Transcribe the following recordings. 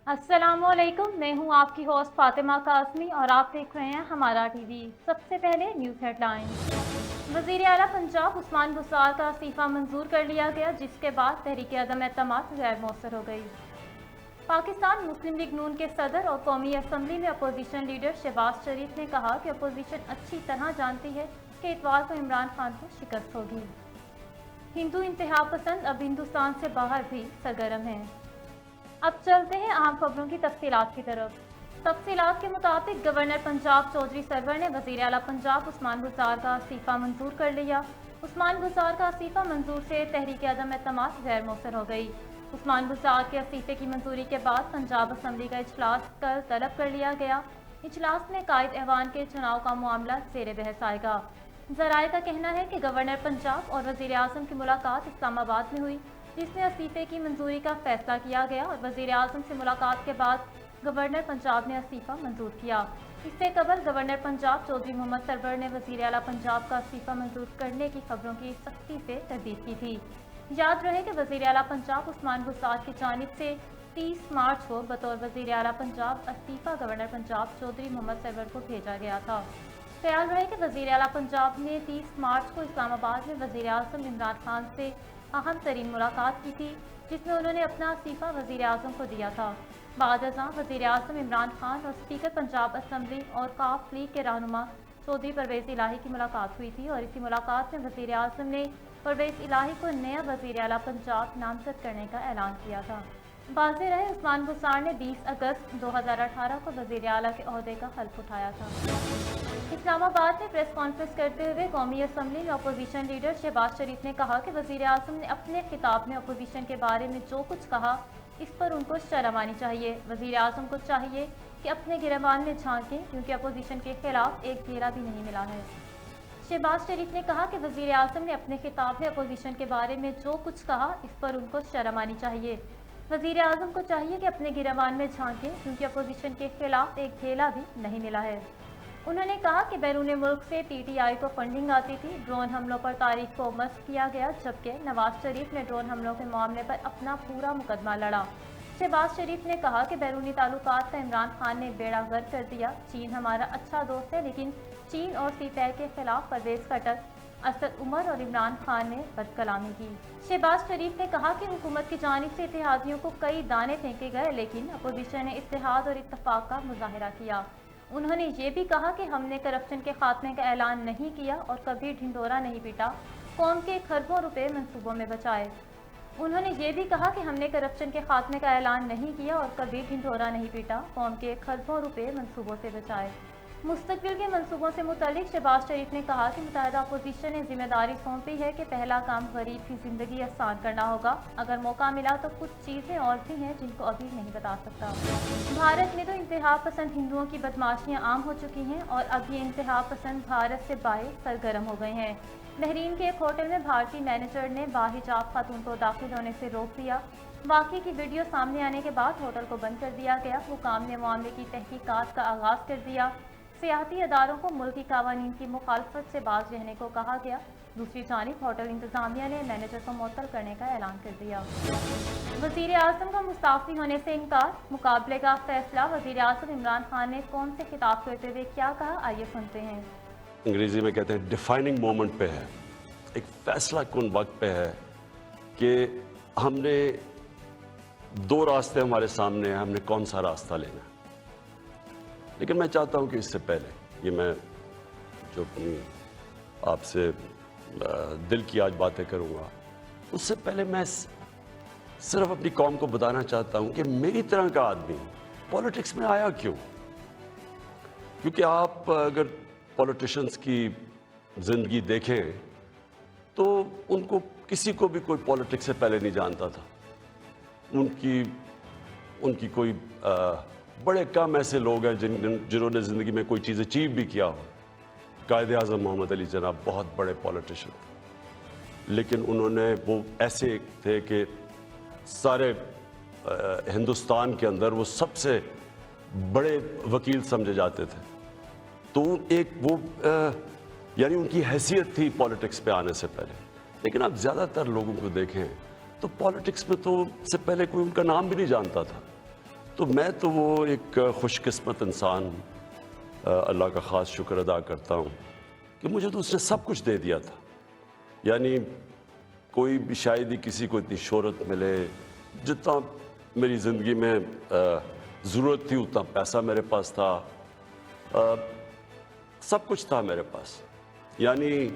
अस्सलामुअलैकुम, मैं हूं आपकी होस्ट फातिमा काज़मी और आप देख रहे हैं हमारा टीवी। सबसे पहले न्यूज़ हेडलाइंस। वज़ीर आला पंजाब उस्मान बुज़दार का इस्तीफ़ा मंजूर कर लिया गया, जिसके बाद तहरीक अदम एतमाद गैर मौसर हो गई। पाकिस्तान मुस्लिम लीग नून के सदर और कौमी असम्बली में अपोजिशन लीडर शहबाज शरीफ ने कहा कि अपोजिशन अच्छी तरह जानती है कि इतवार को इमरान खान को शिकस्त होगी। हिंदू इंतहा पसंद अब हिंदुस्तान से बाहर भी सरगर्म हैं। अब चलते हैं अहम खबरों की तफसीलात की तरफ। तफसीलात के मुताबिक गवर्नर पंजाब चौधरी सरवर ने वज़ीर आला पंजाब उस्मान बुज़दार का इस्तीफ़ा मंजूर कर लिया। उस्मान बुज़दार का इस्तीफ़ा मंजूर से तहरीक अदम एतमाद गैर मौसर हो गई। उस्मान बुज़दार के इस्तीफ़े की मंजूरी के बाद पंजाब असम्बली का इजलास कल तलब कर लिया गया। इजलास में कायद ऐवान के चुनाव का मामला ज़ेर बहस आएगा। ज़राए का कहना है कि गवर्नर पंजाब और वज़ीर आज़म की मुलाकात इस्लामाबाद में हुई, जिसमें इस्तीफ़े की मंजूरी का फैसला किया गया और वज़ीर आज़म से मुलाकात के बाद गवर्नर पंजाब ने इस्तीफ़ा मंजूर किया। इससे कबल गवर्नर पंजाब चौधरी मोहम्मद सरवर ने वज़ीर आला पंजाब का इस्तीफ़ा मंजूर करने की खबरों की सख्ती से तरदीद की थी। याद रहे कि वज़ीर आला पंजाब उस्मान बुज़दार की जानिब से 30 मार्च को बतौर वज़ीर आला पंजाब इस्तीफ़ा गवर्नर पंजाब चौधरी मोहम्मद सरवर को भेजा गया था। ख्याल रहे कि वज़ीर आला पंजाब ने 30 मार्च को इस्लामाबाद में वज़ीर आज़म इमरान खान से अहम तरीन मुलाकात की थी, जिसमें उन्होंने अपना इस्तीफ़ा वज़ीर आज़म को दिया था। बाद अज़ां वज़ीर आज़म इमरान खान और स्पीकर पंजाब असम्बली और काफ लीग के रहनुमा चौधरी परवेज़ इलाही की मुलाकात हुई थी और इसी मुलाकात में वज़ीर आज़म ने परवेज़ इलाही को नया वज़ीर आला पंजाब नामज़द करने का ऐलान किया था। वाज़ेह रहे उस्मान बुज़दार ने 20 अगस्त 2018 को वज़ीर आला के ओहदे का हल्फ उठाया था। इस्लामाबाद में प्रेस कॉन्फ्रेंस करते हुए कौमी असम्बली में अपोजिशन लीडर शहबाज शरीफ ने कहा कि वज़ीर आज़म ने अपने खिताब में अपोजिशन के बारे में जो कुछ कहा, इस पर उनको शर्म आनी चाहिए। वज़ीर आज़म को चाहिए कि अपने गिरबान में झांकें, क्योंकि अपोजिशन के खिलाफ एक घेरा भी नहीं मिला है। शहबाज शरीफ ने कहा कि वज़ीर आज़म ने अपने खिताब में अपोजिशन के बारे में जो कुछ कहा, इस पर उनको शर्म आनी चाहिए। वज़ीर आज़म को चाहिए कि अपने गिरबान में झांकें, क्योंकि अपोजिशन के खिलाफ एक घेरा भी नहीं मिला है। उन्होंने कहा कि बैरून मुल्क से PTI को फंडिंग आती थी। ड्रोन हमलों पर तारीख को मस्क किया गया, जबकि नवाज शरीफ ने ड्रोन हमलों के मामले पर अपना पूरा मुकदमा लड़ा। शहबाज शरीफ ने कहा कि बैरूनी ताल्लुकात का इमरान खान ने बेड़ा गर्क कर दिया। चीन हमारा अच्छा दोस्त है, लेकिन चीन और सीपैक के खिलाफ परवेज़ खटक, असद उमर और इमरान खान ने बदकलामी की। शहबाज शरीफ ने कहा कि हुकूमत की जानिब से इत्तेहादियों को कई दाने फेंके गए, लेकिन अपोजिशन ने इत्तेहाद और इत्तफाक का मुजाहिरा किया। उन्होंने ये भी कहा कि हमने करप्शन के खात्मे का ऐलान नहीं किया और कभी ढिंढोरा नहीं पीटा, कौम के खरबों रुपए मंसूबों में बचाए। उन्होंने ये भी कहा कि हमने करप्शन के खात्मे का ऐलान नहीं किया और कभी ढिंढोरा नहीं पीटा, कौम के खरबों रुपए मंसूबों से बचाए। मुस्तकबिल के मंसूबों से मुतालिक शहबाज शरीफ ने कहा कि मुत्तहिदा अपोजिशन ने जिम्मेदारी सौंपी है कि पहला काम गरीब की ज़िंदगी आसान करना होगा। अगर मौका मिला तो कुछ चीज़ें और भी हैं जिनको अभी नहीं बता सकता। भारत में तो इंतहा पसंद हिंदुओं की बदमाशियाँ आम हो चुकी हैं और अब ये इंतहा पसंद भारत से बाहर सरगर्म हो गए हैं। बहरीन के एक होटल में भारतीय मैनेजर ने बाहिजाब खातून को दाखिल होने से रोक दिया। वाक़े की वीडियो सामने आने के बाद होटल को बंद कर दिया गया। हुकाम ने मामले की तहकीकात का आगाज़ कर दिया। सियाहती अदारों को मुल्की कावानीन की मुखालफत से बाज रहने को कहा गया। दूसरी जानिब होटल इंतज़ामिया ने मैनेजर को मुअत्तल करने का ऐलान कर दिया। वज़ीर आज़म का मुस्ताफ़ी होने से इनकार, मुकाबले का फैसला। वज़ीर आज़म इमरान खान ने कौम से खिताब करते हुए क्या कहा, आइए सुनते हैं। अंग्रेज़ी में कहते हैं डिफाइनिंग मोमेंट पे है, एक फैसला कुन वक्त पे है कि हमने दो रास्ते हमारे सामने हैं, हमने कौन सा रास्ता लेना है। लेकिन मैं चाहता हूं कि इससे पहले ये मैं जो अपनी आपसे दिल की आज बातें करूंगा, उससे पहले मैं सिर्फ अपनी कौम को बताना चाहता हूं कि मेरी तरह का आदमी पॉलिटिक्स में आया क्यों। क्योंकि आप अगर पॉलिटिशियंस की ज़िंदगी देखें तो उनको किसी को भी कोई पॉलिटिक्स से पहले नहीं जानता था। उनकी कोई बड़े कम ऐसे लोग हैं जिन्होंने ज़िंदगी में कोई चीज़ अचीव भी किया हो। कायदे आज़म मोहम्मद अली जनाब बहुत बड़े पॉलिटिशियन थे, लेकिन उन्होंने वो ऐसे थे कि सारे हिंदुस्तान के अंदर वो सबसे बड़े वकील समझे जाते थे। तो एक वो यानी उनकी हैसियत थी पॉलिटिक्स पे आने से पहले। लेकिन आप ज़्यादातर लोगों को देखें तो पॉलिटिक्स में तो से पहले कोई उनका नाम भी नहीं जानता था। تو میں تو وہ ایک خوش قسمت انسان اللہ کا خاص شکر ادا کرتا ہوں کہ مجھے تو اس نے سب کچھ دے دیا تھا. یعنی کوئی بھی شاید ہی کسی کو اتنی شہرت ملے، جتنا میری زندگی میں ضرورت تھی اتنا پیسہ میرے پاس تھا، سب کچھ تھا میرے پاس. یعنی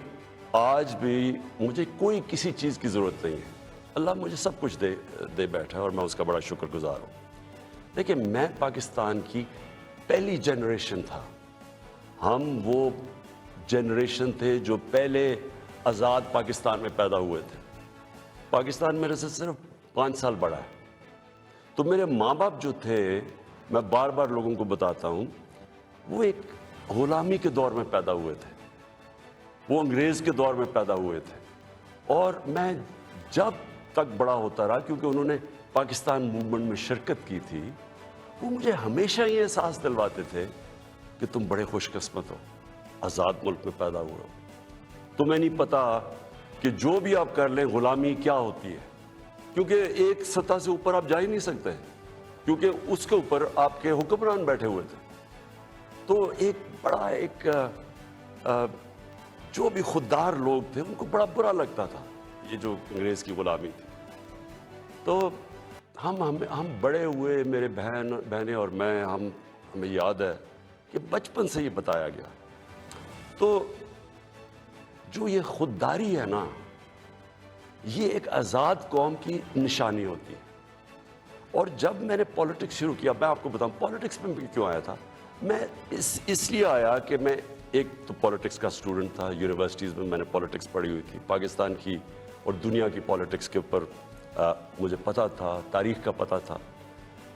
آج بھی مجھے کوئی کسی چیز کی ضرورت نہیں ہے. اللہ مجھے سب کچھ دے بیٹھا ہے اور میں اس کا بڑا شکر گزار ہوں. دیکھیں، میں پاکستان کی پہلی جنریشن تھا. ہم وہ جنریشن تھے جو پہلے آزاد پاکستان میں پیدا ہوئے تھے. پاکستان میرے سے صرف 5 سال بڑا ہے. تو میرے ماں باپ جو تھے، میں بار بار لوگوں کو بتاتا ہوں، وہ ایک غلامی کے دور میں پیدا ہوئے تھے، وہ انگریز کے دور میں پیدا ہوئے تھے. اور میں جب تک بڑا ہوتا رہا، کیونکہ انہوں نے پاکستان موومنٹ میں شرکت کی تھی، وہ مجھے ہمیشہ یہ احساس دلواتے تھے کہ تم بڑے خوش قسمت ہو، آزاد ملک میں پیدا ہوئے ہو. تمہیں نہیں پتا کہ جو بھی آپ کر لیں غلامی کیا ہوتی ہے، کیونکہ ایک سطح سے اوپر آپ جا ہی نہیں سکتے، کیونکہ اس کے اوپر آپ کے حکمران بیٹھے ہوئے تھے. تو ایک بڑا جو بھی خوددار لوگ تھے ان کو بڑا برا لگتا تھا یہ جو انگریز کی غلامی تھی. تو ہم بڑے ہوئے، میرے بہنیں اور میں، ہمیں یاد ہے کہ بچپن سے یہ بتایا گیا. تو جو یہ خودداری ہے نا، یہ ایک آزاد قوم کی نشانی ہوتی ہے. اور جب میں نے پالیٹکس شروع کیا، میں آپ کو بتاؤں پالیٹکس میں کیوں آیا تھا. میں اس لیے آیا کہ میں ایک تو پالیٹکس کا اسٹوڈنٹ تھا. یونیورسٹیز میں میں نے پالیٹکس پڑھی ہوئی تھی، پاکستان کی اور دنیا کی پالیٹکس کے اوپر مجھے پتہ تھا، تاریخ کا پتہ تھا.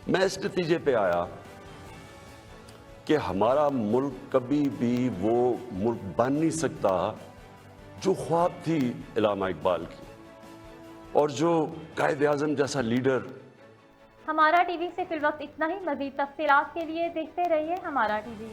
میں اس نتیجے پہ آیا کہ ہمارا ملک کبھی بھی وہ ملک بن نہیں سکتا جو خواب تھی علامہ اقبال کی، اور جو قائد اعظم جیسا لیڈر. ہمارا ٹی وی سے فی الوقت اتنا ہی. مزید تفصیلات کے لیے دیکھتے رہیے ہمارا ٹی وی.